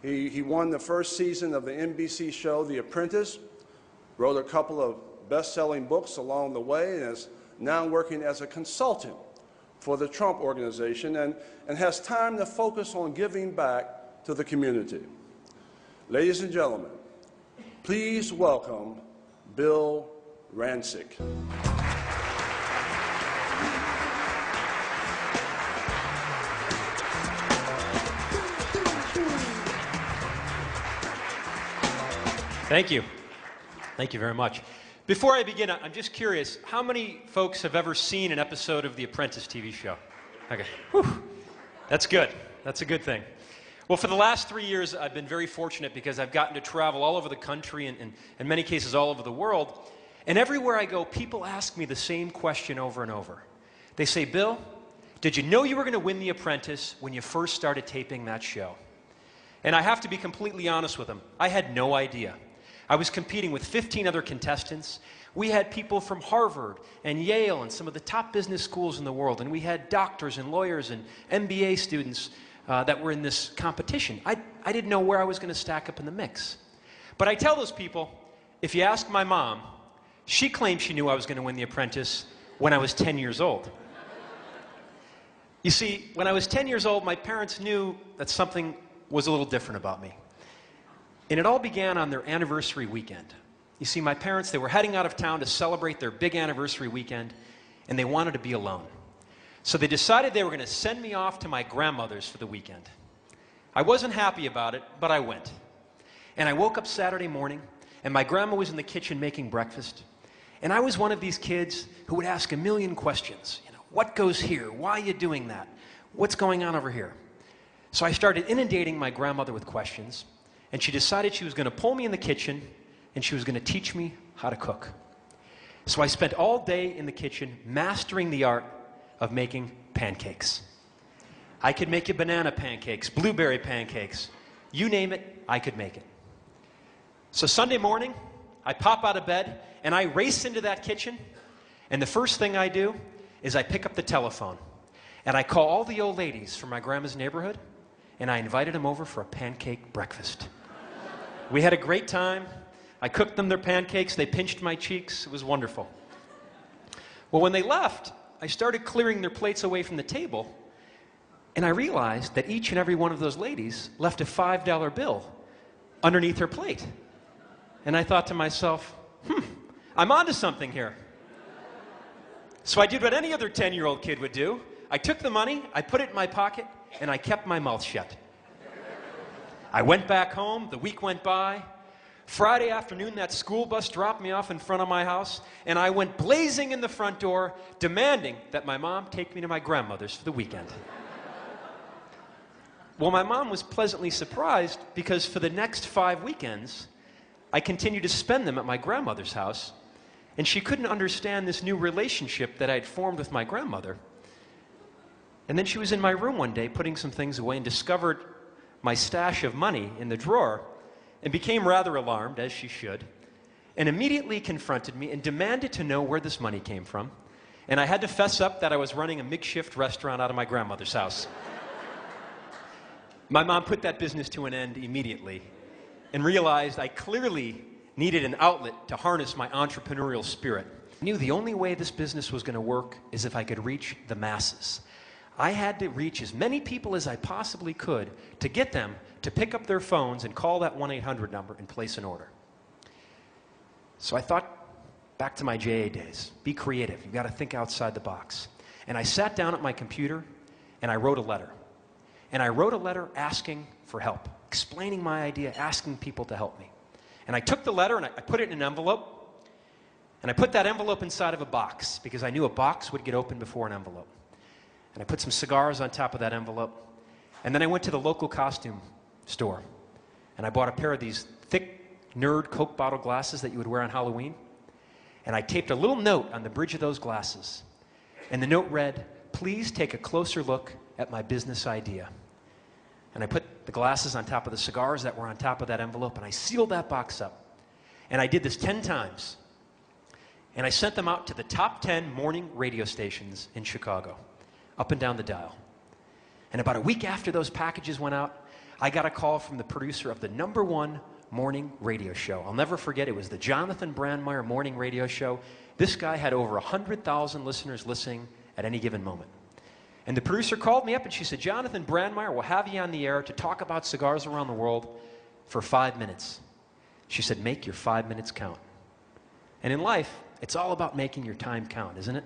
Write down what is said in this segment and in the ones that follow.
He won the first season of the NBC show The Apprentice, wrote a couple of best-selling books along the way, and is now working as a consultant for the Trump Organization and has time to focus on giving back to the community. Ladies and gentlemen, please welcome Bill Rancic. Thank you. Thank you very much. Before I begin, I'm just curious, how many folks have ever seen an episode of The Apprentice TV show? Okay. Whew. That's good. That's a good thing. Well, for the last 3 years, I've been very fortunate because I've gotten to travel all over the country and in many cases all over the world. And everywhere I go, people ask me the same question over and over. They say, Bill, did you know you were going to win The Apprentice when you first started taping that show? And I have to be completely honest with them. I had no idea. I was competing with 15 other contestants. We had people from Harvard and Yale and some of the top business schools in the world, and we had doctors and lawyers and MBA students that were in this competition. I didn't know where I was going to stack up in the mix. But I tell those people, if you ask my mom, she claims she knew I was going to win The Apprentice when I was 10 years old. You see, when I was 10 years old, my parents knew that something was a little different about me. And it all began on their anniversary weekend. You see, my parents, they were heading out of town to celebrate their big anniversary weekend, and they wanted to be alone. So they decided they were going to send me off to my grandmother's for the weekend. I wasn't happy about it, but I went. And I woke up Saturday morning, and my grandma was in the kitchen making breakfast. And I was one of these kids who would ask a million questions. You know, what goes here? Why are you doing that? What's going on over here? So I started inundating my grandmother with questions. And she decided she was going to pull me in the kitchen and she was going to teach me how to cook. So I spent all day in the kitchen mastering the art of making pancakes. I could make you banana pancakes, blueberry pancakes, you name it, I could make it. So Sunday morning, I pop out of bed and I race into that kitchen, and the first thing I do is I pick up the telephone and I call all the old ladies from my grandma's neighborhood and I invited them over for a pancake breakfast. We had a great time. I cooked them their pancakes. They pinched my cheeks. It was wonderful. Well, when they left, I started clearing their plates away from the table, and I realized that each and every one of those ladies left a $5 bill underneath her plate. And I thought to myself, I'm onto something here. So I did what any other 10-year-old kid would do. I took the money, I put it in my pocket, and I kept my mouth shut. I went back home, the week went by. Friday afternoon, that school bus dropped me off in front of my house, and I went blazing in the front door, demanding that my mom take me to my grandmother's for the weekend. Well, my mom was pleasantly surprised because for the next 5 weekends, I continued to spend them at my grandmother's house, and she couldn't understand this new relationship that I'd formed with my grandmother. And then she was in my room one day putting some things away and discovered my stash of money in the drawer and became rather alarmed, as she should, and immediately confronted me and demanded to know where this money came from. And I had to fess up that I was running a makeshift restaurant out of my grandmother's house. My mom put that business to an end immediately and realized I clearly needed an outlet to harness my entrepreneurial spirit. I knew the only way this business was going to work is if I could reach the masses. I had to reach as many people as I possibly could to get them to pick up their phones and call that 1-800 number and place an order. So I thought back to my JA days. Be creative. You've got to think outside the box. And I sat down at my computer and I wrote a letter. And I wrote a letter asking for help, explaining my idea, asking people to help me. And I took the letter and I put it in an envelope. And I put that envelope inside of a box because I knew a box would get opened before an envelope. And I put some cigars on top of that envelope. And then I went to the local costume store. And I bought a pair of these thick nerd Coke bottle glasses that you would wear on Halloween. And I taped a little note on the bridge of those glasses. And the note read, "Please take a closer look at my business idea." And I put the glasses on top of the cigars that were on top of that envelope. And I sealed that box up. And I did this 10 times. And I sent them out to the top 10 morning radio stations in Chicago, up and down the dial. And about a week after those packages went out, I got a call from the producer of the #1 morning radio show. I'll never forget, it was the Jonathan Brandmeier morning radio show. This guy had over 100,000 listeners listening at any given moment. And the producer called me up and she said, Jonathan Brandmeier will have you on the air to talk about cigars around the world for 5 minutes. She said, make your 5 minutes count. And in life, it's all about making your time count, isn't it?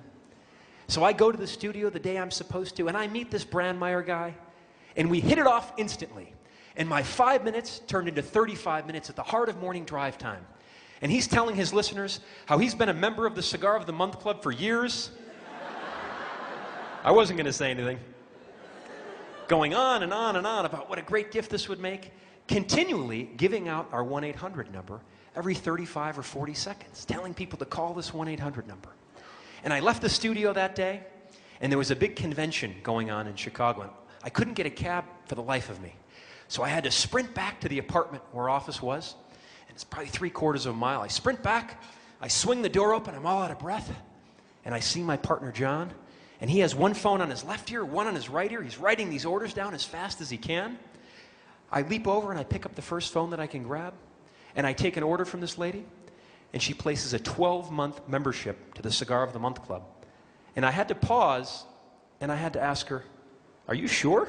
So I go to the studio the day I'm supposed to, and I meet this Brandmeier guy, and we hit it off instantly. And my 5 minutes turned into 35 minutes at the heart of morning drive time. And he's telling his listeners how he's been a member of the Cigar of the Month Club for years. I wasn't going to say anything. Going on and on and on about what a great gift this would make, continually giving out our 1-800 number every 35 or 40 seconds, telling people to call this 1-800 number. And I left the studio that day, and there was a big convention going on in Chicago, and I couldn't get a cab for the life of me. So I had to sprint back to the apartment where our office was, and it's probably 3/4 of a mile. I sprint back, I swing the door open, I'm all out of breath, and I see my partner John, and he has one phone on his left ear, one on his right ear. He's writing these orders down as fast as he can. I leap over and I pick up the first phone that I can grab, and I take an order from this lady, and she places a 12-month membership to the Cigar of the Month Club. And I had to pause, and I had to ask her, are you sure?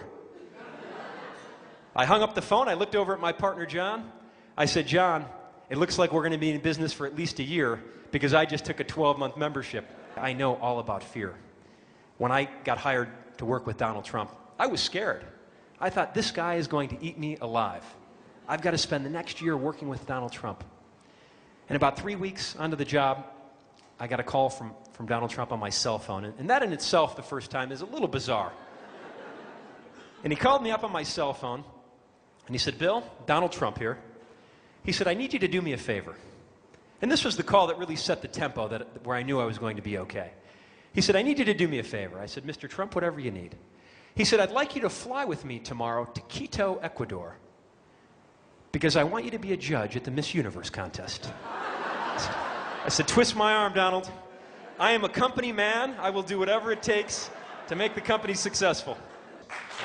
I hung up the phone, I looked over at my partner John. I said, John, it looks like we're going to be in business for at least a year because I just took a 12-month membership. I know all about fear. When I got hired to work with Donald Trump, I was scared. I thought, this guy is going to eat me alive. I've got to spend the next year working with Donald Trump. And about 3 weeks onto the job, I got a call from Donald Trump on my cell phone. And that in itself, the first time, is a little bizarre. And he called me up on my cell phone, and he said, Bill, Donald Trump here. He said, I need you to do me a favor. And this was the call that really set the tempo where I knew I was going to be okay. He said, I need you to do me a favor. I said, Mr. Trump, whatever you need. He said, I'd like you to fly with me tomorrow to Quito, Ecuador, because I want you to be a judge at the Miss Universe contest. I said, twist my arm, Donald. I am a company man. I will do whatever it takes to make the company successful.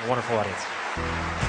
A wonderful audience.